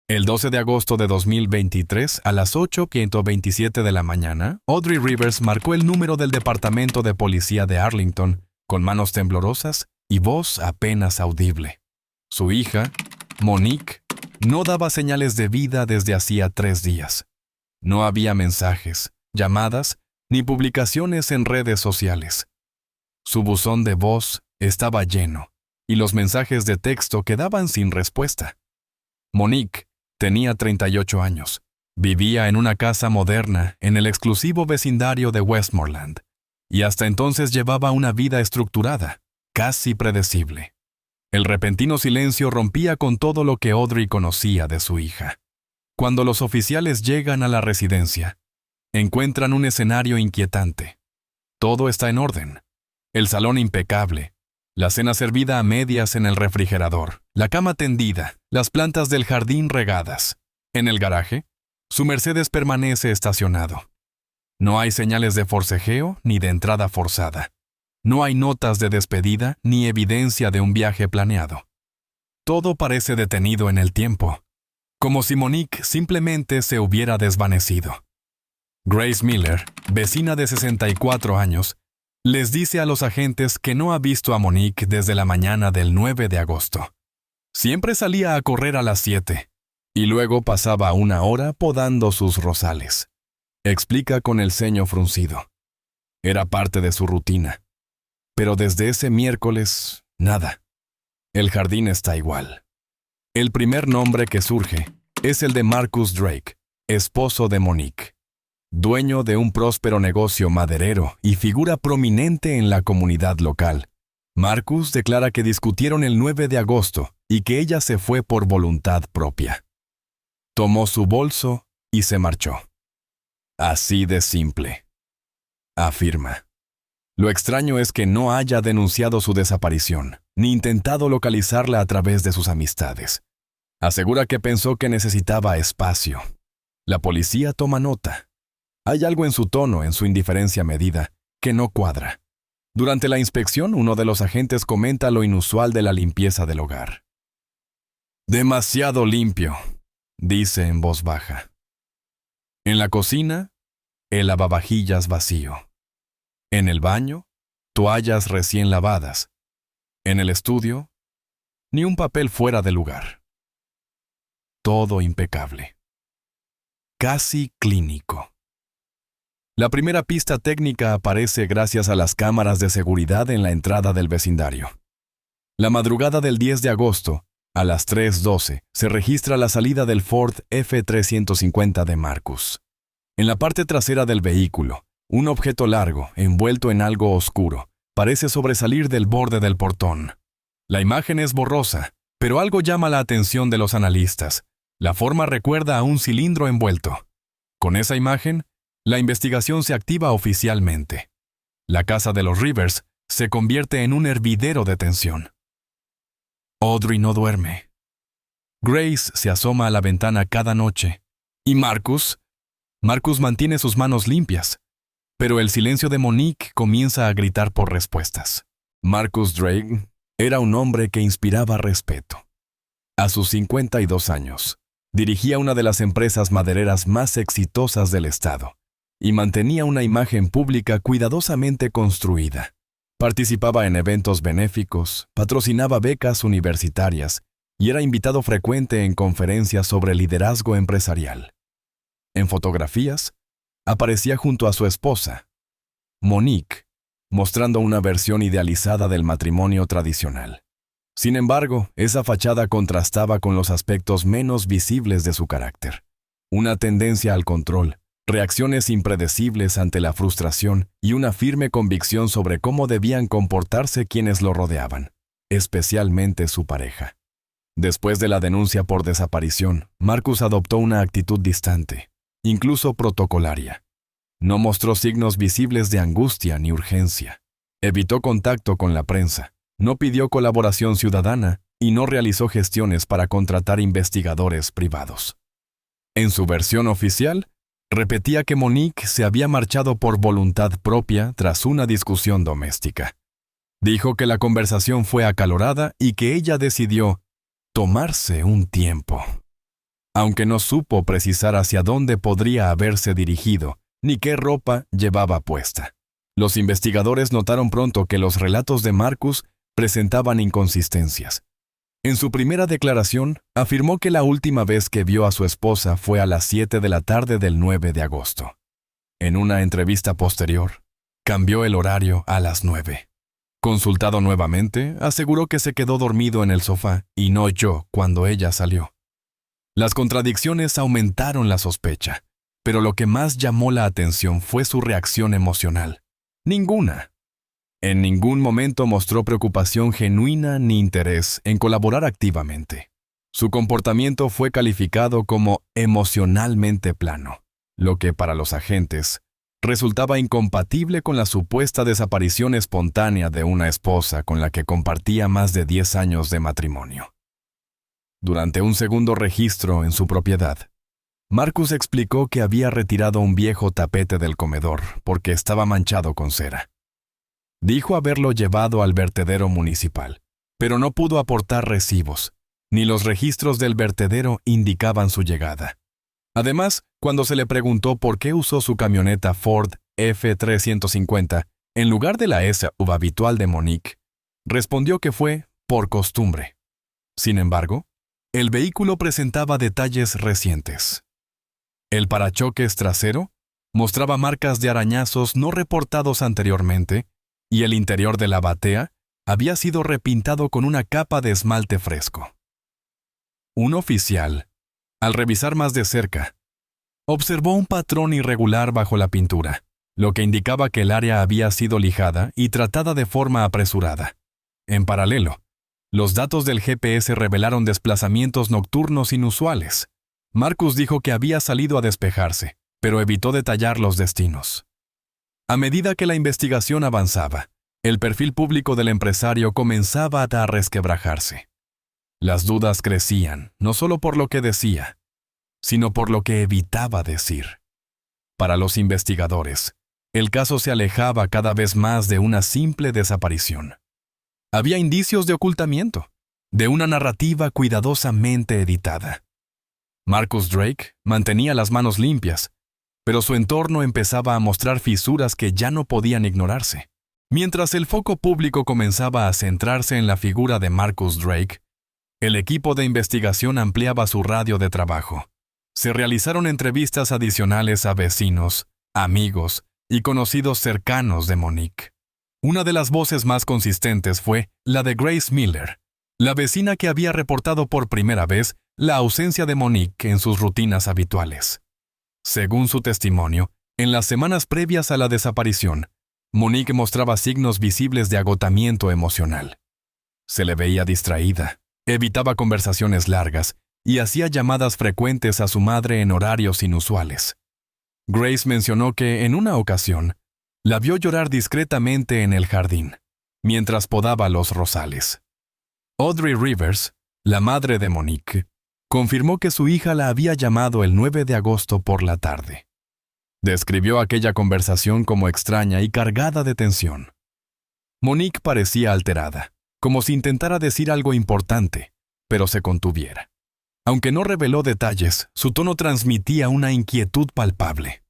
El 12 de agosto de 2023, a las 8:27 de la mañana, Audrey Rivers marcó el número del Departamento de Policía de Arlington, con manos temblorosas y voz apenas audible. Su hija, Monique, no daba señales de vida desde hacía 3 días. No había mensajes, llamadas, ni publicaciones en redes sociales. Su buzón de voz estaba lleno, y los mensajes de texto quedaban sin respuesta. Monique tenía 38 años. Vivía en una casa moderna en el exclusivo vecindario de Westmoreland, y hasta entonces llevaba una vida estructurada, casi predecible. El repentino silencio rompía con todo lo que Audrey conocía de su hija. Cuando los oficiales llegan a la residencia, encuentran un escenario inquietante. Todo está en orden. El salón impecable, la cena servida a medias en el refrigerador, la cama tendida, las plantas del jardín regadas. En el garaje, su Mercedes permanece estacionado. No hay señales de forcejeo ni de entrada forzada. No hay notas de despedida ni evidencia de un viaje planeado. Todo parece detenido en el tiempo, como si Monique simplemente se hubiera desvanecido. Grace Miller, vecina de 64 años, les dice a los agentes que no ha visto a Monique desde la mañana del 9 de agosto. Siempre salía a correr a las 7 y luego pasaba 1 hora podando sus rosales. Explica con el ceño fruncido. Era parte de su rutina. Pero desde ese miércoles, nada. El jardín está igual. El primer nombre que surge es el de Marcus Drake, esposo de Monique. Dueño de un próspero negocio maderero y figura prominente en la comunidad local. Marcus declara que discutieron el 9 de agosto y que ella se fue por voluntad propia. Tomó su bolso y se marchó. Así de simple, afirma. Lo extraño es que no haya denunciado su desaparición, ni intentado localizarla a través de sus amistades. Asegura que pensó que necesitaba espacio. La policía toma nota. Hay algo en su tono, en su indiferencia medida, que no cuadra. Durante la inspección, uno de los agentes comenta lo inusual de la limpieza del hogar. «Demasiado limpio», dice en voz baja. En la cocina, el lavavajillas vacío. En el baño, toallas recién lavadas. En el estudio, ni un papel fuera de lugar. Todo impecable. Casi clínico. La primera pista técnica aparece gracias a las cámaras de seguridad en la entrada del vecindario. La madrugada del 10 de agosto, a las 3:12, se registra la salida del Ford F-350 de Marcus. En la parte trasera del vehículo, un objeto largo, envuelto en algo oscuro, parece sobresalir del borde del portón. La imagen es borrosa, pero algo llama la atención de los analistas. La forma recuerda a un cilindro envuelto. Con esa imagen, la investigación se activa oficialmente. La casa de los Rivers se convierte en un hervidero de tensión. Audrey no duerme. Grace se asoma a la ventana cada noche. ¿Y Marcus? Marcus mantiene sus manos limpias, pero el silencio de Monique comienza a gritar por respuestas. Marcus Drake era un hombre que inspiraba respeto. A sus 52 años, dirigía una de las empresas madereras más exitosas del estado y mantenía una imagen pública cuidadosamente construida. Participaba en eventos benéficos, patrocinaba becas universitarias y era invitado frecuente en conferencias sobre liderazgo empresarial. En fotografías, aparecía junto a su esposa, Monique, mostrando una versión idealizada del matrimonio tradicional. Sin embargo, esa fachada contrastaba con los aspectos menos visibles de su carácter. Una tendencia al control, reacciones impredecibles ante la frustración y una firme convicción sobre cómo debían comportarse quienes lo rodeaban, especialmente su pareja. Después de la denuncia por desaparición, Marcus adoptó una actitud distante, incluso protocolaria. No mostró signos visibles de angustia ni urgencia. Evitó contacto con la prensa, no pidió colaboración ciudadana y no realizó gestiones para contratar investigadores privados. En su versión oficial, repetía que Monique se había marchado por voluntad propia tras una discusión doméstica. Dijo que la conversación fue acalorada y que ella decidió tomarse un tiempo. aunque no supo precisar hacia dónde podría haberse dirigido ni qué ropa llevaba puesta. Los investigadores notaron pronto que los relatos de Marcus presentaban inconsistencias. En su primera declaración, afirmó que la última vez que vio a su esposa fue a las 7 de la tarde del 9 de agosto. En una entrevista posterior, cambió el horario a las 9. Consultado nuevamente, aseguró que se quedó dormido en el sofá y no oyó cuando ella salió. Las contradicciones aumentaron la sospecha, pero lo que más llamó la atención fue su reacción emocional. Ninguna. En ningún momento mostró preocupación genuina ni interés en colaborar activamente. Su comportamiento fue calificado como emocionalmente plano, lo que para los agentes resultaba incompatible con la supuesta desaparición espontánea de una esposa con la que compartía más de 10 años de matrimonio. Durante un segundo registro en su propiedad, Marcus explicó que había retirado un viejo tapete del comedor porque estaba manchado con cera. Dijo haberlo llevado al vertedero municipal, pero no pudo aportar recibos, ni los registros del vertedero indicaban su llegada. Además, cuando se le preguntó por qué usó su camioneta Ford F-350 en lugar de la SUV habitual de Monique, respondió que fue por costumbre. Sin embargo, el vehículo presentaba detalles recientes. El parachoques trasero mostraba marcas de arañazos no reportados anteriormente y el interior de la batea había sido repintado con una capa de esmalte fresco. Un oficial, al revisar más de cerca, observó un patrón irregular bajo la pintura, lo que indicaba que el área había sido lijada y tratada de forma apresurada. En paralelo, los datos del GPS revelaron desplazamientos nocturnos inusuales. Marcus dijo que había salido a despejarse, pero evitó detallar los destinos. A medida que la investigación avanzaba, el perfil público del empresario comenzaba a resquebrajarse. Las dudas crecían, no solo por lo que decía, sino por lo que evitaba decir. Para los investigadores, el caso se alejaba cada vez más de una simple desaparición. Había indicios de ocultamiento, de una narrativa cuidadosamente editada. Marcus Drake mantenía las manos limpias, pero su entorno empezaba a mostrar fisuras que ya no podían ignorarse. Mientras el foco público comenzaba a centrarse en la figura de Marcus Drake, el equipo de investigación ampliaba su radio de trabajo. Se realizaron entrevistas adicionales a vecinos, amigos y conocidos cercanos de Monique. Una de las voces más consistentes fue la de Grace Miller, la vecina que había reportado por primera vez la ausencia de Monique en sus rutinas habituales. Según su testimonio, en las semanas previas a la desaparición, Monique mostraba signos visibles de agotamiento emocional. Se le veía distraída, evitaba conversaciones largas y hacía llamadas frecuentes a su madre en horarios inusuales. Grace mencionó que, en una ocasión, la vio llorar discretamente en el jardín, mientras podaba los rosales. Audrey Rivers, la madre de Monique, confirmó que su hija la había llamado el 9 de agosto por la tarde. Describió aquella conversación como extraña y cargada de tensión. Monique parecía alterada, como si intentara decir algo importante, pero se contuviera. Aunque no reveló detalles, su tono transmitía una inquietud palpable.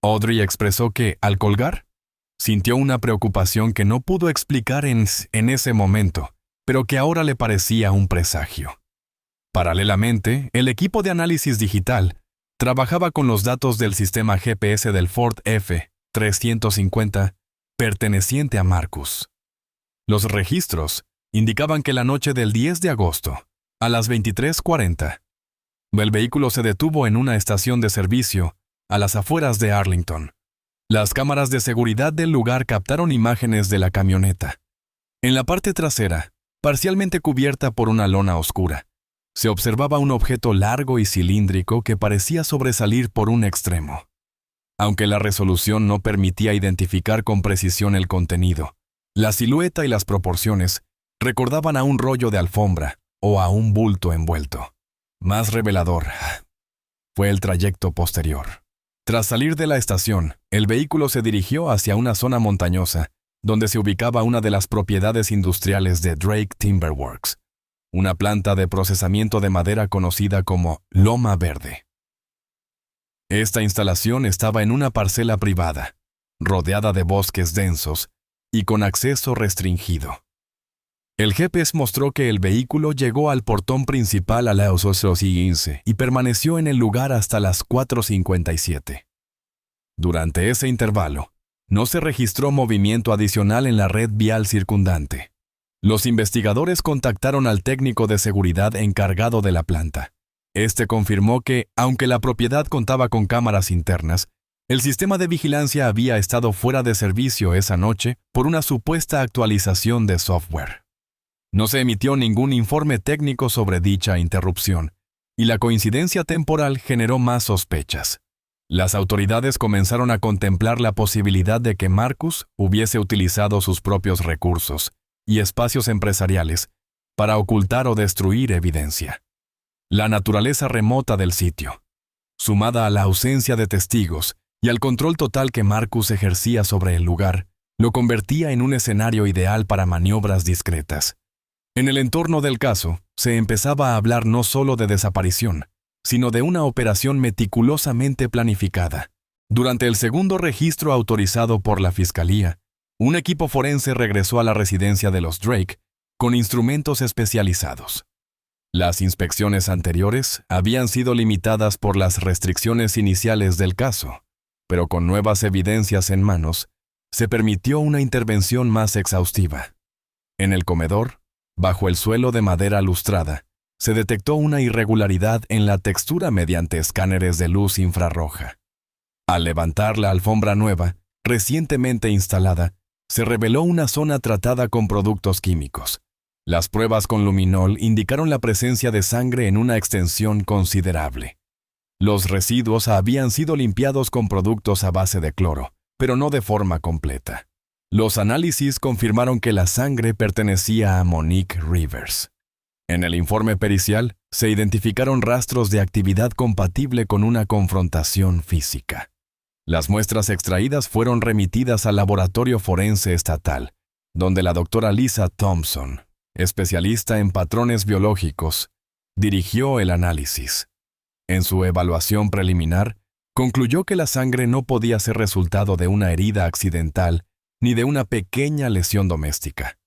Audrey expresó que, al colgar, sintió una preocupación que no pudo explicar en ese momento, pero que ahora le parecía un presagio. Paralelamente, el equipo de análisis digital trabajaba con los datos del sistema GPS del Ford F-350 perteneciente a Marcus. Los registros indicaban que la noche del 10 de agosto, a las 23:40, el vehículo se detuvo en una estación de servicio a las afueras de Arlington. Las cámaras de seguridad del lugar captaron imágenes de la camioneta. En la parte trasera, parcialmente cubierta por una lona oscura, se observaba un objeto largo y cilíndrico que parecía sobresalir por un extremo. Aunque la resolución no permitía identificar con precisión el contenido, la silueta y las proporciones recordaban a un rollo de alfombra o a un bulto envuelto. Más revelador fue el trayecto posterior. Tras salir de la estación, el vehículo se dirigió hacia una zona montañosa, donde se ubicaba una de las propiedades industriales de Drake Timber Works. una planta de procesamiento de madera conocida como Loma Verde. Esta instalación estaba en una parcela privada, rodeada de bosques densos y con acceso restringido. El GPS mostró que el vehículo llegó al portón principal a las 8:15 y permaneció en el lugar hasta las 4:57. Durante ese intervalo, no se registró movimiento adicional en la red vial circundante. Los investigadores contactaron al técnico de seguridad encargado de la planta. Este confirmó que, aunque la propiedad contaba con cámaras internas, el sistema de vigilancia había estado fuera de servicio esa noche por una supuesta actualización de software. No se emitió ningún informe técnico sobre dicha interrupción, y la coincidencia temporal generó más sospechas. Las autoridades comenzaron a contemplar la posibilidad de que Marcus hubiese utilizado sus propios recursos y espacios empresariales para ocultar o destruir evidencia. La naturaleza remota del sitio, sumada a la ausencia de testigos y al control total que Marcus ejercía sobre el lugar, lo convertía en un escenario ideal para maniobras discretas. En el entorno del caso, se empezaba a hablar no solo de desaparición, sino de una operación meticulosamente planificada. Durante el segundo registro autorizado por la Fiscalía, un equipo forense regresó a la residencia de los Drake con instrumentos especializados. Las inspecciones anteriores habían sido limitadas por las restricciones iniciales del caso, pero con nuevas evidencias en manos, se permitió una intervención más exhaustiva. En el comedor, bajo el suelo de madera lustrada, se detectó una irregularidad en la textura mediante escáneres de luz infrarroja. Al levantar la alfombra nueva, recientemente instalada, se reveló una zona tratada con productos químicos. Las pruebas con luminol indicaron la presencia de sangre en una extensión considerable. Los residuos habían sido limpiados con productos a base de cloro, pero no de forma completa. Los análisis confirmaron que la sangre pertenecía a Monique Rivers. En el informe pericial se identificaron rastros de actividad compatible con una confrontación física. Las muestras extraídas fueron remitidas al Laboratorio Forense Estatal, donde la doctora Lisa Thompson, especialista en patrones biológicos, dirigió el análisis. En su evaluación preliminar, concluyó que la sangre no podía ser resultado de una herida accidental ni de una pequeña lesión doméstica.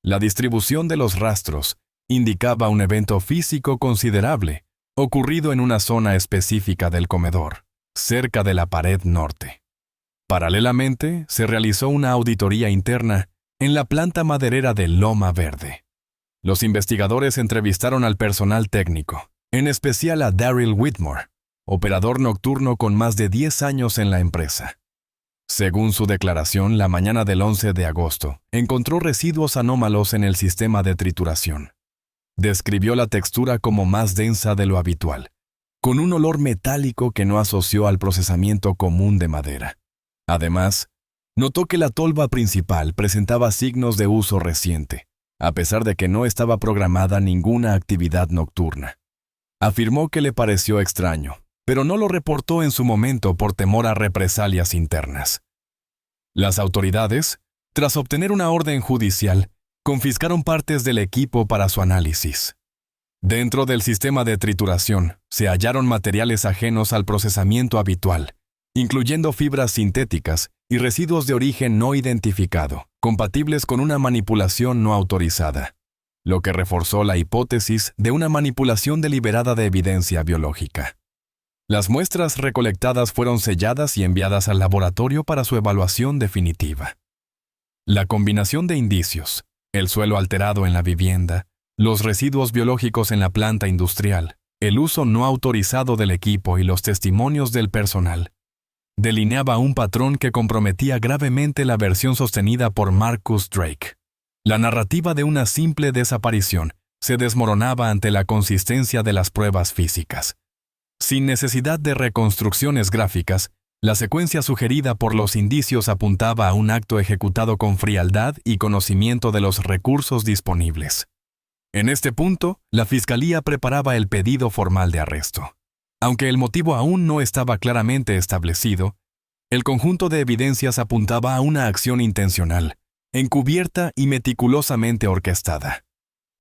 La distribución de los rastros indicaba un evento físico considerable, ocurrido en una zona específica del comedor, cerca de la pared norte. Paralelamente, se realizó una auditoría interna en la planta maderera de Loma Verde. Los investigadores entrevistaron al personal técnico, en especial a Daryl Whitmore, operador nocturno con más de 10 años en la empresa. Según su declaración, la mañana del 11 de agosto, encontró residuos anómalos en el sistema de trituración. Describió la textura como más densa de lo habitual, con un olor metálico que no asoció al procesamiento común de madera. Además, notó que la tolva principal presentaba signos de uso reciente, a pesar de que no estaba programada ninguna actividad nocturna. Afirmó que le pareció extraño, pero no lo reportó en su momento por temor a represalias internas. Las autoridades, tras obtener una orden judicial, confiscaron partes del equipo para su análisis. Dentro del sistema de trituración, se hallaron materiales ajenos al procesamiento habitual, incluyendo fibras sintéticas y residuos de origen no identificado, compatibles con una manipulación no autorizada, lo que reforzó la hipótesis de una manipulación deliberada de evidencia biológica. Las muestras recolectadas fueron selladas y enviadas al laboratorio para su evaluación definitiva. La combinación de indicios, el suelo alterado en la vivienda, los residuos biológicos en la planta industrial, el uso no autorizado del equipo y los testimonios del personal, delineaba un patrón que comprometía gravemente la versión sostenida por Marcus Drake. La narrativa de una simple desaparición se desmoronaba ante la consistencia de las pruebas físicas. Sin necesidad de reconstrucciones gráficas, la secuencia sugerida por los indicios apuntaba a un acto ejecutado con frialdad y conocimiento de los recursos disponibles. En este punto, la Fiscalía preparaba el pedido formal de arresto. Aunque el motivo aún no estaba claramente establecido, el conjunto de evidencias apuntaba a una acción intencional, encubierta y meticulosamente orquestada.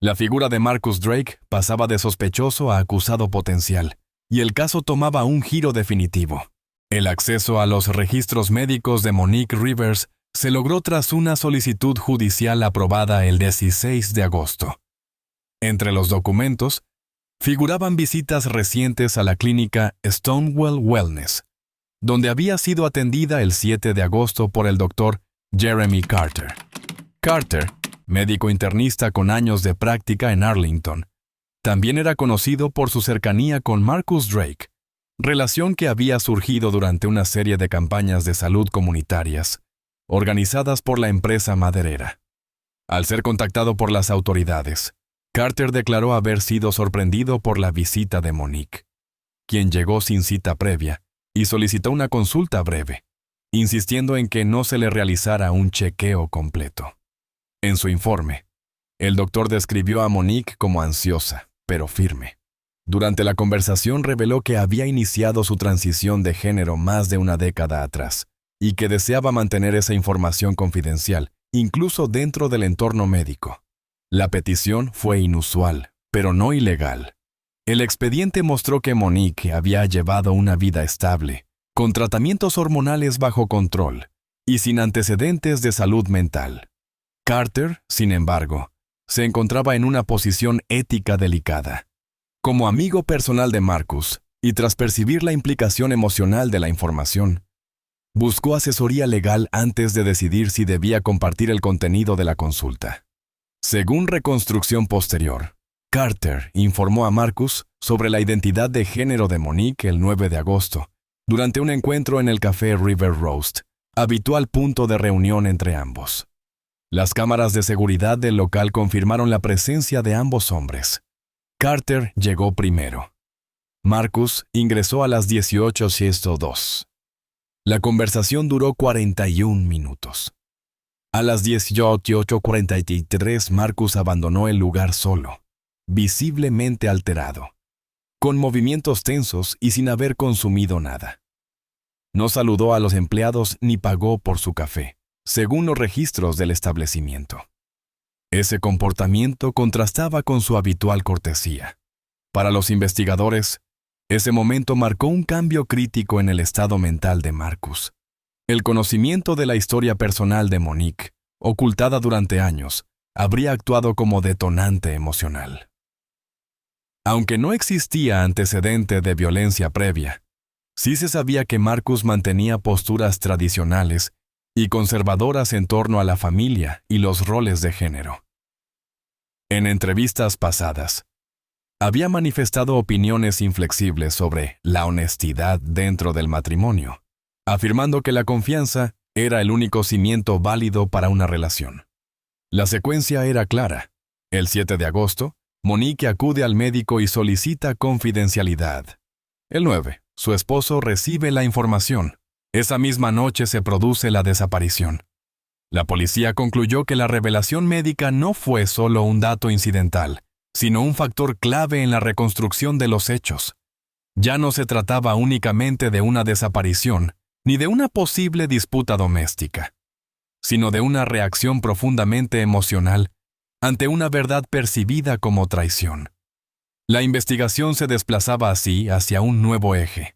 La figura de Marcus Drake pasaba de sospechoso a acusado potencial, y el caso tomaba un giro definitivo. El acceso a los registros médicos de Monique Rivers se logró tras una solicitud judicial aprobada el 16 de agosto. Entre los documentos, figuraban visitas recientes a la clínica Stonewall Wellness, donde había sido atendida el 7 de agosto por el doctor Jeremy Carter. Carter, médico internista con años de práctica en Arlington, también era conocido por su cercanía con Marcus Drake, relación que había surgido durante una serie de campañas de salud comunitarias, organizadas por la empresa maderera. Al ser contactado por las autoridades, Carter declaró haber sido sorprendido por la visita de Monique, quien llegó sin cita previa y solicitó una consulta breve, insistiendo en que no se le realizara un chequeo completo. En su informe, el doctor describió a Monique como ansiosa, pero firme. Durante la conversación reveló que había iniciado su transición de género más de una década atrás y que deseaba mantener esa información confidencial, incluso dentro del entorno médico. La petición fue inusual, pero no ilegal. El expediente mostró que Monique había llevado una vida estable, con tratamientos hormonales bajo control y sin antecedentes de salud mental. Carter, sin embargo, se encontraba en una posición ética delicada. Como amigo personal de Marcus, y tras percibir la implicación emocional de la información, buscó asesoría legal antes de decidir si debía compartir el contenido de la consulta. Según reconstrucción posterior, Carter informó a Marcus sobre la identidad de género de Monique el 9 de agosto, durante un encuentro en el café River Roast, habitual punto de reunión entre ambos. Las cámaras de seguridad del local confirmaron la presencia de ambos hombres. Carter llegó primero. Marcus ingresó a las 18:02. La conversación duró 41 minutos. A las 18:43 Marcus abandonó el lugar solo, visiblemente alterado, con movimientos tensos y sin haber consumido nada. No saludó a los empleados ni pagó por su café, según los registros del establecimiento. Ese comportamiento contrastaba con su habitual cortesía. Para los investigadores, ese momento marcó un cambio crítico en el estado mental de Marcus. El conocimiento de la historia personal de Monique, ocultada durante años, habría actuado como detonante emocional. Aunque no existía antecedente de violencia previa, sí se sabía que Marcus mantenía posturas tradicionales y conservadoras en torno a la familia y los roles de género. En entrevistas pasadas, había manifestado opiniones inflexibles sobre la honestidad dentro del matrimonio, afirmando que la confianza era el único cimiento válido para una relación. La secuencia era clara. El 7 de agosto, Monique acude al médico y solicita confidencialidad. El 9, su esposo recibe la información. Esa misma noche se produce la desaparición. La policía concluyó que la revelación médica no fue solo un dato incidental, sino un factor clave en la reconstrucción de los hechos. Ya no se trataba únicamente de una desaparición, ni de una posible disputa doméstica, sino de una reacción profundamente emocional ante una verdad percibida como traición. La investigación se desplazaba así hacia un nuevo eje.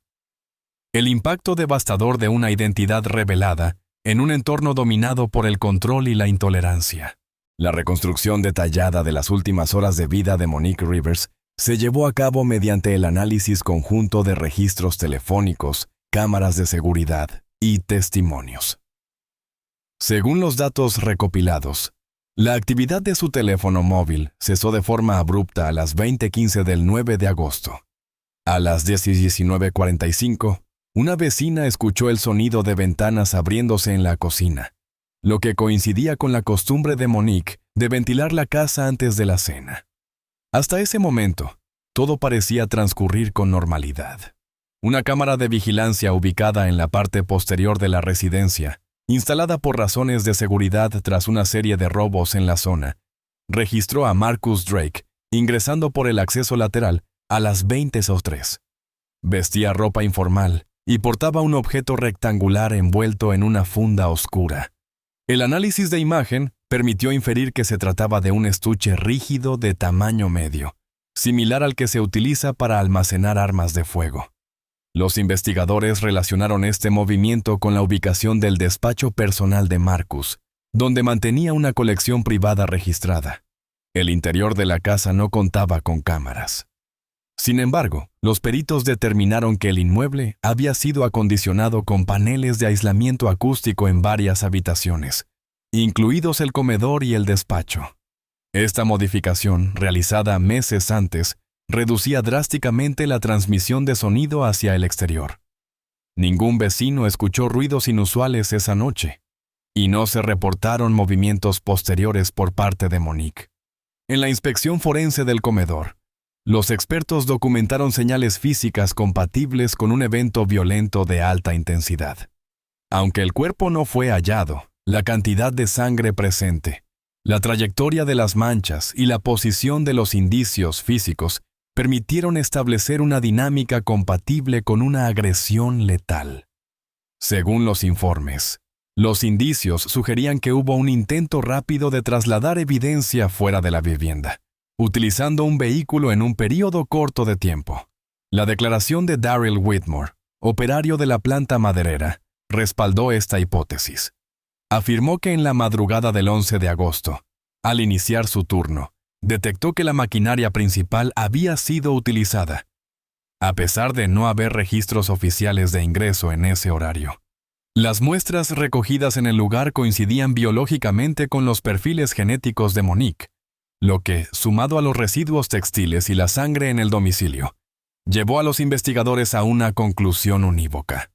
El impacto devastador de una identidad revelada en un entorno dominado por el control y la intolerancia. La reconstrucción detallada de las últimas horas de vida de Monique Rivers se llevó a cabo mediante el análisis conjunto de registros telefónicos, cámaras de seguridad y testimonios. Según los datos recopilados, la actividad de su teléfono móvil cesó de forma abrupta a las 20:15 del 9 de agosto. A las 19:45, una vecina escuchó el sonido de ventanas abriéndose en la cocina, lo que coincidía con la costumbre de Monique de ventilar la casa antes de la cena. Hasta ese momento, todo parecía transcurrir con normalidad. Una cámara de vigilancia ubicada en la parte posterior de la residencia, instalada por razones de seguridad tras una serie de robos en la zona, registró a Marcus Drake ingresando por el acceso lateral a las 20:03. Vestía ropa informal y portaba un objeto rectangular envuelto en una funda oscura. El análisis de imagen permitió inferir que se trataba de un estuche rígido de tamaño medio, similar al que se utiliza para almacenar armas de fuego. Los investigadores relacionaron este movimiento con la ubicación del despacho personal de Marcus, donde mantenía una colección privada registrada. El interior de la casa no contaba con cámaras. Sin embargo, los peritos determinaron que el inmueble había sido acondicionado con paneles de aislamiento acústico en varias habitaciones, incluidos el comedor y el despacho. Esta modificación, realizada meses antes, reducía drásticamente la transmisión de sonido hacia el exterior. Ningún vecino escuchó ruidos inusuales esa noche, y no se reportaron movimientos posteriores por parte de Monique. En la inspección forense del comedor, los expertos documentaron señales físicas compatibles con un evento violento de alta intensidad. Aunque el cuerpo no fue hallado, la cantidad de sangre presente, la trayectoria de las manchas y la posición de los indicios físicos permitieron establecer una dinámica compatible con una agresión letal. Según los informes, los indicios sugerían que hubo un intento rápido de trasladar evidencia fuera de la vivienda, utilizando un vehículo en un período corto de tiempo. La declaración de Daryl Whitmore, operario de la planta maderera, respaldó esta hipótesis. Afirmó que en la madrugada del 11 de agosto, al iniciar su turno, detectó que la maquinaria principal había sido utilizada, a pesar de no haber registros oficiales de ingreso en ese horario. Las muestras recogidas en el lugar coincidían biológicamente con los perfiles genéticos de Monique, lo que, sumado a los residuos textiles y la sangre en el domicilio, llevó a los investigadores a una conclusión unívoca.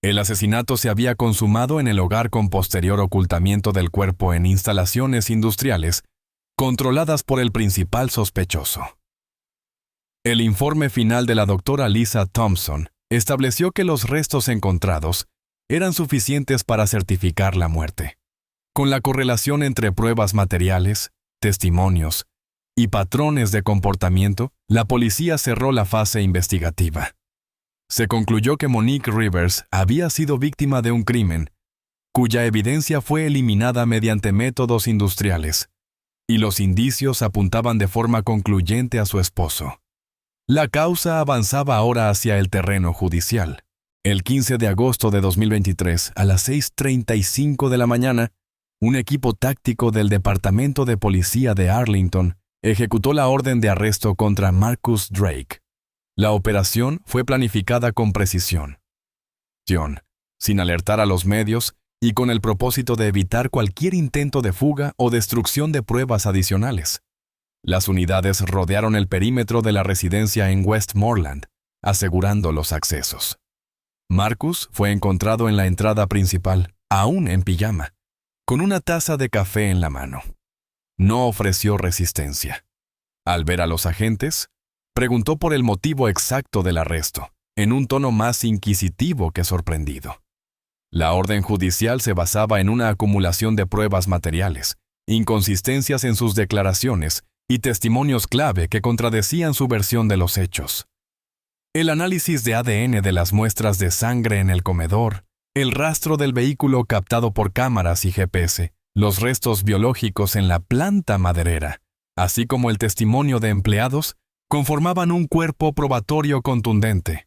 El asesinato se había consumado en el hogar con posterior ocultamiento del cuerpo en instalaciones industriales, controladas por el principal sospechoso. El informe final de la doctora Lisa Thompson estableció que los restos encontrados eran suficientes para certificar la muerte. Con la correlación entre pruebas materiales, testimonios y patrones de comportamiento, la policía cerró la fase investigativa. Se concluyó que Monique Rivers había sido víctima de un crimen, cuya evidencia fue eliminada mediante métodos industriales, y los indicios apuntaban de forma concluyente a su esposo. La causa avanzaba ahora hacia el terreno judicial. El 15 de agosto de 2023, a las 6:35 de la mañana, un equipo táctico del Departamento de Policía de Arlington ejecutó la orden de arresto contra Marcus Drake. La operación fue planificada con precisión, sin alertar a los medios y con el propósito de evitar cualquier intento de fuga o destrucción de pruebas adicionales. Las unidades rodearon el perímetro de la residencia en Westmoreland, asegurando los accesos. Marcus fue encontrado en la entrada principal, aún en pijama, con una taza de café en la mano. No ofreció resistencia. Al ver a los agentes, preguntó por el motivo exacto del arresto, en un tono más inquisitivo que sorprendido. La orden judicial se basaba en una acumulación de pruebas materiales, inconsistencias en sus declaraciones y testimonios clave que contradecían su versión de los hechos. El análisis de ADN de las muestras de sangre en el comedor, el rastro del vehículo captado por cámaras y GPS, los restos biológicos en la planta maderera, así como el testimonio de empleados, conformaban un cuerpo probatorio contundente.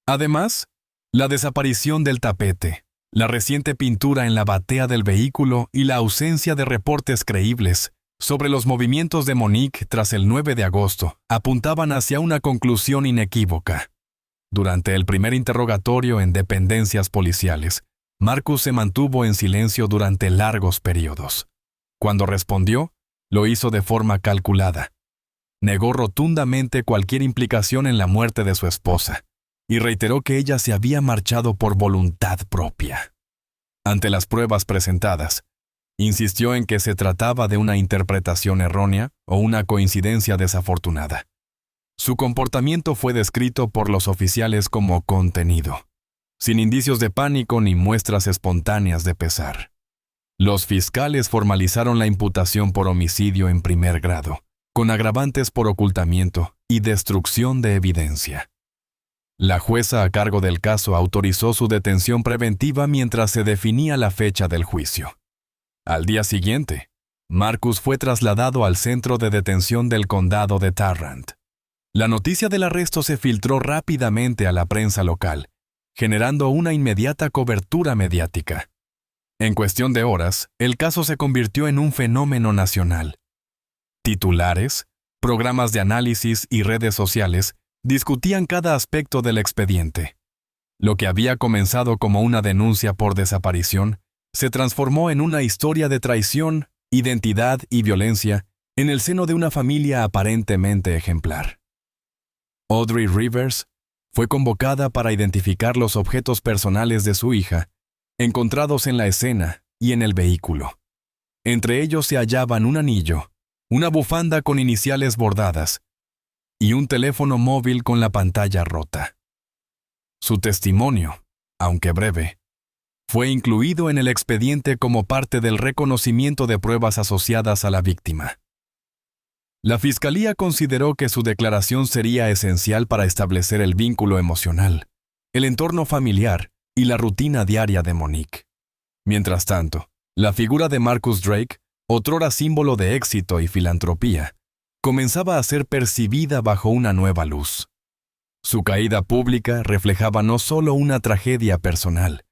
Además, la desaparición del tapete, la reciente pintura en la batea del vehículo y la ausencia de reportes creíbles sobre los movimientos de Monique tras el 9 de agosto apuntaban hacia una conclusión inequívoca. Durante el primer interrogatorio en dependencias policiales, Marcus se mantuvo en silencio durante largos periodos. Cuando respondió, lo hizo de forma calculada. Negó rotundamente cualquier implicación en la muerte de su esposa y reiteró que ella se había marchado por voluntad propia. Ante las pruebas presentadas, insistió en que se trataba de una interpretación errónea o una coincidencia desafortunada. Su comportamiento fue descrito por los oficiales como contenido, sin indicios de pánico ni muestras espontáneas de pesar. Los fiscales formalizaron la imputación por homicidio en primer grado, con agravantes por ocultamiento y destrucción de evidencia. La jueza a cargo del caso autorizó su detención preventiva mientras se definía la fecha del juicio. Al día siguiente, Marcus fue trasladado al centro de detención del condado de Tarrant. La noticia del arresto se filtró rápidamente a la prensa local, generando una inmediata cobertura mediática. En cuestión de horas, el caso se convirtió en un fenómeno nacional. Titulares, programas de análisis y redes sociales discutían cada aspecto del expediente. Lo que había comenzado como una denuncia por desaparición se transformó en una historia de traición, identidad y violencia en el seno de una familia aparentemente ejemplar. Audrey Rivers fue convocada para identificar los objetos personales de su hija, encontrados en la escena y en el vehículo. Entre ellos se hallaban un anillo, una bufanda con iniciales bordadas y un teléfono móvil con la pantalla rota. Su testimonio, aunque breve, fue incluido en el expediente como parte del reconocimiento de pruebas asociadas a la víctima. La Fiscalía consideró que su declaración sería esencial para establecer el vínculo emocional, el entorno familiar y la rutina diaria de Monique. Mientras tanto, la figura de Marcus Drake, otrora símbolo de éxito y filantropía, comenzaba a ser percibida bajo una nueva luz. Su caída pública reflejaba no solo una tragedia personal,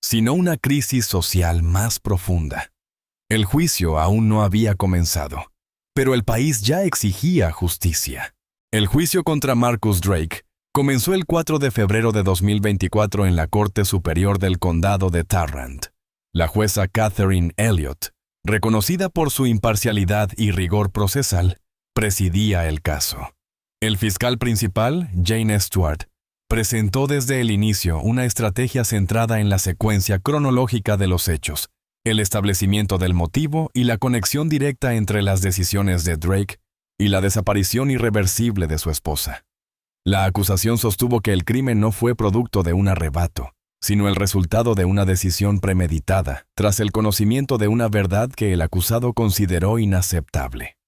sino una crisis social más profunda. El juicio aún no había comenzado, pero el país ya exigía justicia. El juicio contra Marcus Drake comenzó el 4 de febrero de 2024 en la Corte Superior del Condado de Tarrant. La jueza Catherine Elliott, reconocida por su imparcialidad y rigor procesal, presidía el caso. El fiscal principal, Jane Stewart, presentó desde el inicio una estrategia centrada en la secuencia cronológica de los hechos, el establecimiento del motivo y la conexión directa entre las decisiones de Drake y la desaparición irreversible de su esposa. La acusación sostuvo que el crimen no fue producto de un arrebato, sino el resultado de una decisión premeditada, tras el conocimiento de una verdad que el acusado consideró inaceptable.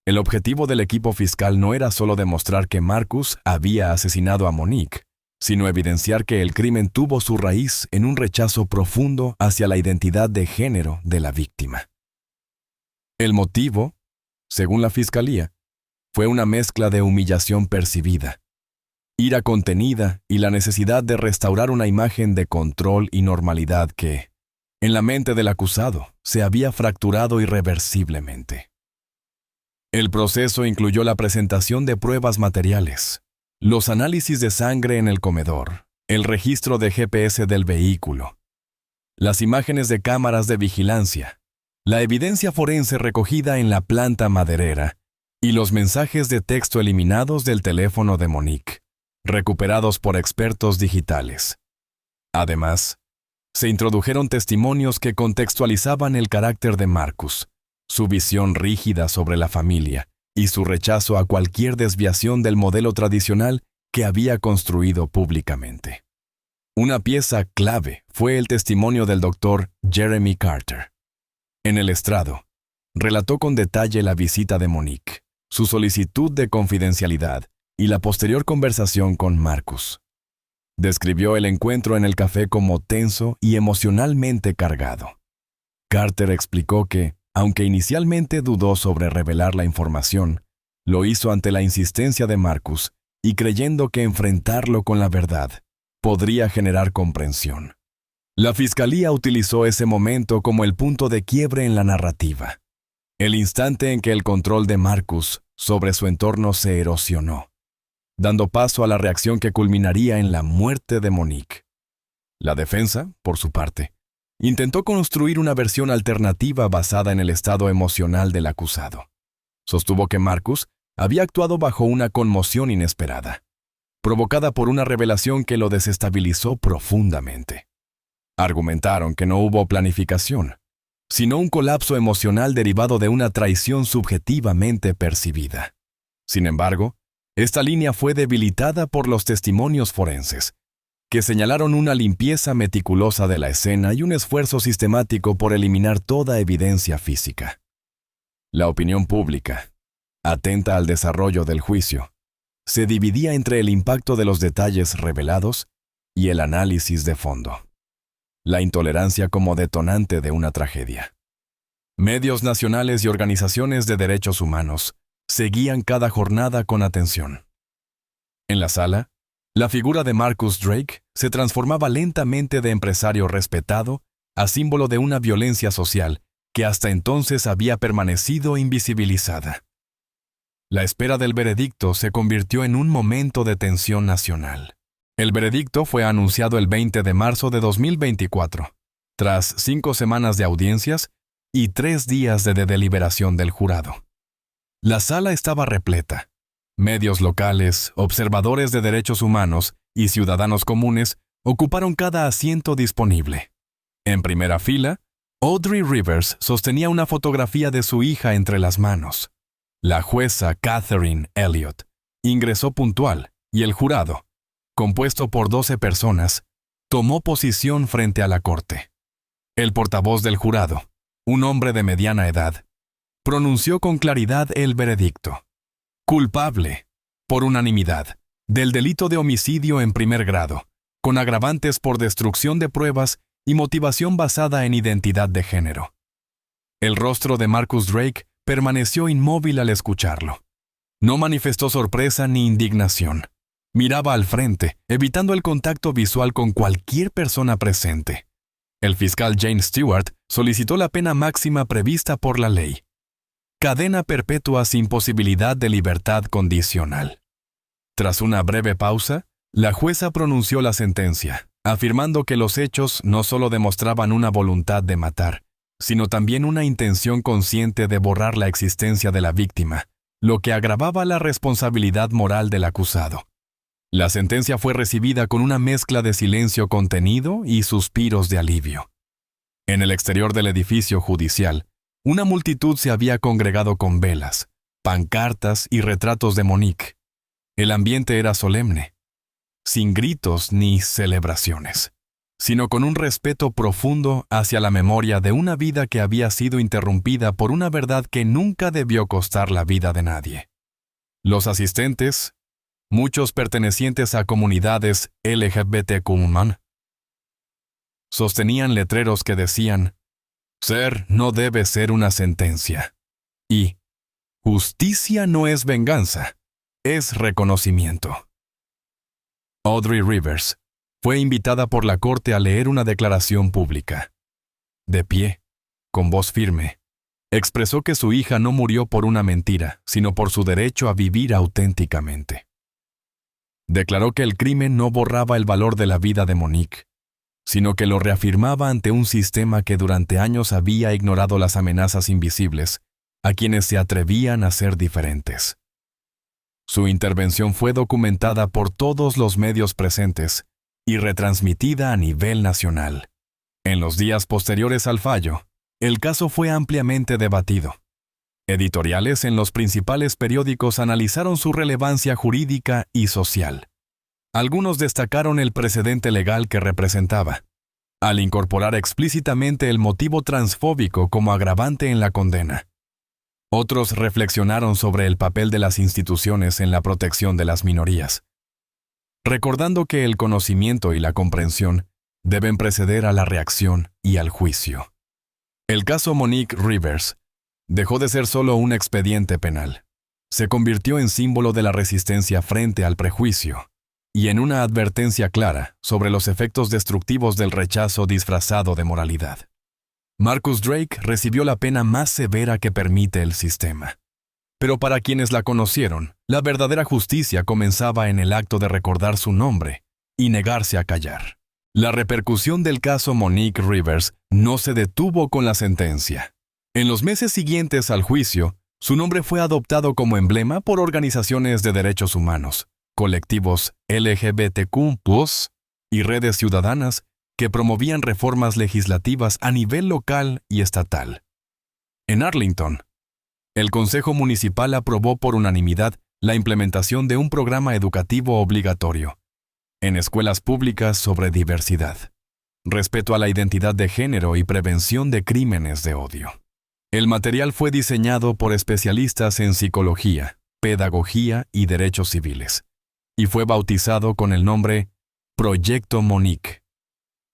El objetivo del equipo fiscal no era solo demostrar que Marcus había asesinado a Monique, sino evidenciar que el crimen tuvo su raíz en un rechazo profundo hacia la identidad de género de la víctima. El motivo, según la Fiscalía, fue una mezcla de humillación percibida, ira contenida y la necesidad de restaurar una imagen de control y normalidad que, en la mente del acusado, se había fracturado irreversiblemente. El proceso incluyó la presentación de pruebas materiales, los análisis de sangre en el comedor, el registro de GPS del vehículo, las imágenes de cámaras de vigilancia, la evidencia forense recogida en la planta maderera y los mensajes de texto eliminados del teléfono de Monique, recuperados por expertos digitales. Además, se introdujeron testimonios que contextualizaban el carácter de Marcus, su visión rígida sobre la familia y su rechazo a cualquier desviación del modelo tradicional que había construido públicamente. Una pieza clave fue el testimonio del doctor Jeremy Carter. En el estrado, relató con detalle la visita de Monique, su solicitud de confidencialidad y la posterior conversación con Marcus. Describió el encuentro en el café como tenso y emocionalmente cargado. Carter explicó que, aunque inicialmente dudó sobre revelar la información, lo hizo ante la insistencia de Marcus y creyendo que enfrentarlo con la verdad podría generar comprensión. La Fiscalía utilizó ese momento como el punto de quiebre en la narrativa, el instante en que el control de Marcus sobre su entorno se erosionó, dando paso a la reacción que culminaría en la muerte de Monique. La defensa, por su parte, intentó construir una versión alternativa basada en el estado emocional del acusado. Sostuvo que Marcus había actuado bajo una conmoción inesperada, provocada por una revelación que lo desestabilizó profundamente. Argumentaron que no hubo planificación, sino un colapso emocional derivado de una traición subjetivamente percibida. Sin embargo, esta línea fue debilitada por los testimonios forenses, que señalaron una limpieza meticulosa de la escena y un esfuerzo sistemático por eliminar toda evidencia física. La opinión pública, atenta al desarrollo del juicio, se dividía entre el impacto de los detalles revelados y el análisis de fondo. La intolerancia como detonante de una tragedia. Medios nacionales y organizaciones de derechos humanos seguían cada jornada con atención. En la sala, la figura de Marcus Drake se transformaba lentamente de empresario respetado a símbolo de una violencia social que hasta entonces había permanecido invisibilizada. La espera del veredicto se convirtió en un momento de tensión nacional. El veredicto fue anunciado el 20 de marzo de 2024, tras 5 semanas de audiencias y 3 días de deliberación del jurado. La sala estaba repleta. Medios locales, observadores de derechos humanos y ciudadanos comunes ocuparon cada asiento disponible. En primera fila, Audrey Rivers sostenía una fotografía de su hija entre las manos. La jueza Catherine Elliott ingresó puntual y el jurado, compuesto por 12 personas, tomó posición frente a la corte. El portavoz del jurado, un hombre de mediana edad, pronunció con claridad el veredicto. Culpable, por unanimidad, del delito de homicidio en primer grado, con agravantes por destrucción de pruebas y motivación basada en identidad de género. El rostro de Marcus Drake permaneció inmóvil al escucharlo. No manifestó sorpresa ni indignación. Miraba al frente, evitando el contacto visual con cualquier persona presente. El fiscal James Stewart solicitó la pena máxima prevista por la ley: cadena perpetua sin posibilidad de libertad condicional. Tras una breve pausa, la jueza pronunció la sentencia, afirmando que los hechos no solo demostraban una voluntad de matar, sino también una intención consciente de borrar la existencia de la víctima, lo que agravaba la responsabilidad moral del acusado. La sentencia fue recibida con una mezcla de silencio contenido y suspiros de alivio. En el exterior del edificio judicial, una multitud se había congregado con velas, pancartas y retratos de Monique. El ambiente era solemne, sin gritos ni celebraciones, sino con un respeto profundo hacia la memoria de una vida que había sido interrumpida por una verdad que nunca debió costar la vida de nadie. Los asistentes, muchos pertenecientes a comunidades LGBTQ+, sostenían letreros que decían: «Ser no debe ser una sentencia» y «Justicia no es venganza, es reconocimiento». Audrey Rivers fue invitada por la corte a leer una declaración pública. De pie, con voz firme, expresó que su hija no murió por una mentira, sino por su derecho a vivir auténticamente. Declaró que el crimen no borraba el valor de la vida de Monique, sino que lo reafirmaba ante un sistema que durante años había ignorado las amenazas invisibles a quienes se atrevían a ser diferentes. Su intervención fue documentada por todos los medios presentes y retransmitida a nivel nacional. En los días posteriores al fallo, el caso fue ampliamente debatido. Editoriales en los principales periódicos analizaron su relevancia jurídica y social. Algunos destacaron el precedente legal que representaba, al incorporar explícitamente el motivo transfóbico como agravante en la condena. Otros reflexionaron sobre el papel de las instituciones en la protección de las minorías, recordando que el conocimiento y la comprensión deben preceder a la reacción y al juicio. El caso Monique Rivers dejó de ser solo un expediente penal. Se convirtió en símbolo de la resistencia frente al prejuicio y en una advertencia clara sobre los efectos destructivos del rechazo disfrazado de moralidad. Marcus Drake recibió la pena más severa que permite el sistema. Pero para quienes la conocieron, la verdadera justicia comenzaba en el acto de recordar su nombre y negarse a callar. La repercusión del caso Monique Rivers no se detuvo con la sentencia. En los meses siguientes al juicio, su nombre fue adoptado como emblema por organizaciones de derechos humanos, colectivos LGBTQ+, y redes ciudadanas que promovían reformas legislativas a nivel local y estatal. En Arlington, el Consejo Municipal aprobó por unanimidad la implementación de un programa educativo obligatorio en escuelas públicas sobre diversidad, respeto a la identidad de género y prevención de crímenes de odio. El material fue diseñado por especialistas en psicología, pedagogía y derechos civiles, y fue bautizado con el nombre Proyecto Monique.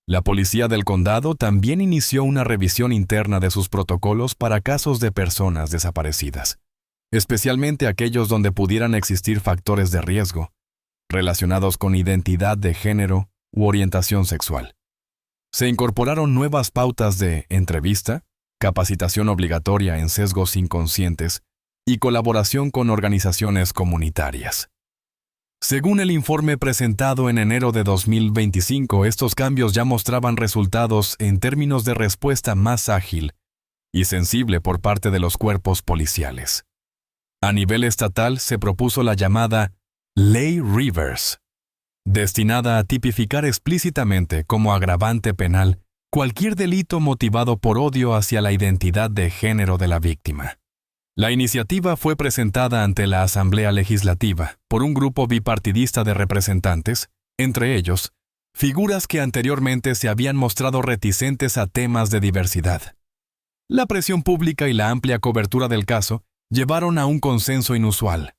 La policía del condado también inició una revisión interna de sus protocolos para casos de personas desaparecidas, especialmente aquellos donde pudieran existir factores de riesgo relacionados con identidad de género u orientación sexual. Se incorporaron nuevas pautas de entrevista, capacitación obligatoria en sesgos inconscientes y colaboración con organizaciones comunitarias. Según el informe presentado en enero de 2025, estos cambios ya mostraban resultados en términos de respuesta más ágil y sensible por parte de los cuerpos policiales. A nivel estatal se propuso la llamada Ley Rivers, destinada a tipificar explícitamente como agravante penal cualquier delito motivado por odio hacia la identidad de género de la víctima. La iniciativa fue presentada ante la Asamblea Legislativa por un grupo bipartidista de representantes, entre ellos, figuras que anteriormente se habían mostrado reticentes a temas de diversidad. La presión pública y la amplia cobertura del caso llevaron a un consenso inusual.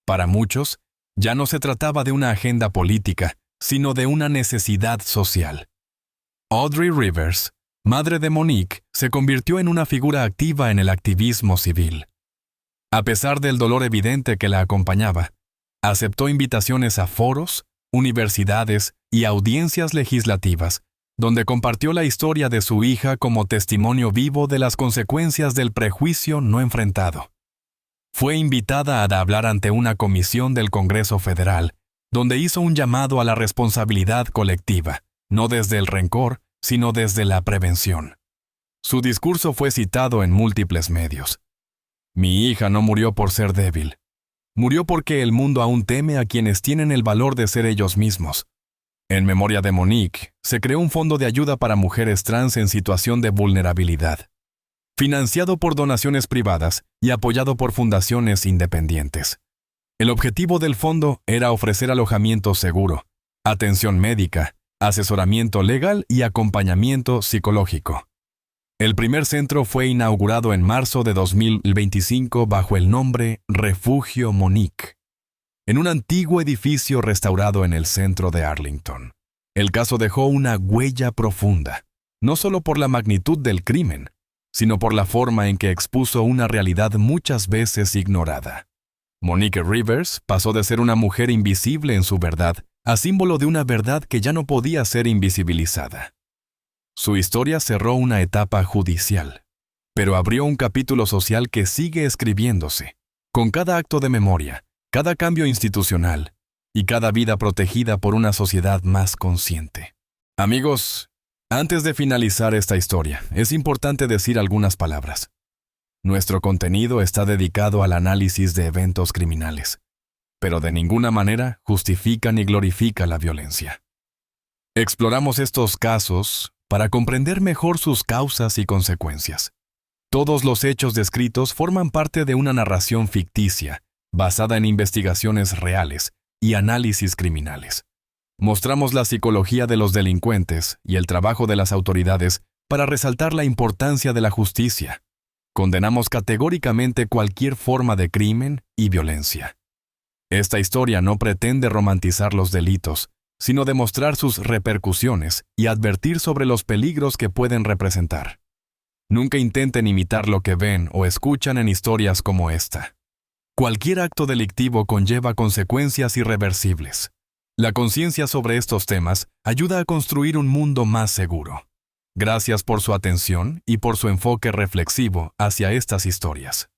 Para muchos, ya no se trataba de una agenda política, sino de una necesidad social. Audrey Rivers, madre de Monique, se convirtió en una figura activa en el activismo civil. A pesar del dolor evidente que la acompañaba, aceptó invitaciones a foros, universidades y audiencias legislativas, donde compartió la historia de su hija como testimonio vivo de las consecuencias del prejuicio no enfrentado. Fue invitada a hablar ante una comisión del Congreso Federal, donde hizo un llamado a la responsabilidad colectiva, no desde el rencor, sino desde la prevención. Su discurso fue citado en múltiples medios. Mi hija no murió por ser débil. Murió porque el mundo aún teme a quienes tienen el valor de ser ellos mismos. En memoria de Monique, se creó un fondo de ayuda para mujeres trans en situación de vulnerabilidad, financiado por donaciones privadas y apoyado por fundaciones independientes. El objetivo del fondo era ofrecer alojamiento seguro, atención médica, asesoramiento legal y acompañamiento psicológico. El primer centro fue inaugurado en marzo de 2025 bajo el nombre Refugio Monique, en un antiguo edificio restaurado en el centro de Arlington. El caso dejó una huella profunda, no solo por la magnitud del crimen, sino por la forma en que expuso una realidad muchas veces ignorada. Monique Rivers pasó de ser una mujer invisible en su verdad a símbolo de una verdad que ya no podía ser invisibilizada. Su historia cerró una etapa judicial, pero abrió un capítulo social que sigue escribiéndose, con cada acto de memoria, cada cambio institucional y cada vida protegida por una sociedad más consciente. Amigos, antes de finalizar esta historia, es importante decir algunas palabras. Nuestro contenido está dedicado al análisis de eventos criminales, pero de ninguna manera justifica ni glorifica la violencia. Exploramos estos casos para comprender mejor sus causas y consecuencias. Todos los hechos descritos forman parte de una narración ficticia, basada en investigaciones reales y análisis criminales. Mostramos la psicología de los delincuentes y el trabajo de las autoridades para resaltar la importancia de la justicia. Condenamos categóricamente cualquier forma de crimen y violencia. Esta historia no pretende romantizar los delitos, sino demostrar sus repercusiones y advertir sobre los peligros que pueden representar. Nunca intenten imitar lo que ven o escuchan en historias como esta. Cualquier acto delictivo conlleva consecuencias irreversibles. La conciencia sobre estos temas ayuda a construir un mundo más seguro. Gracias por su atención y por su enfoque reflexivo hacia estas historias.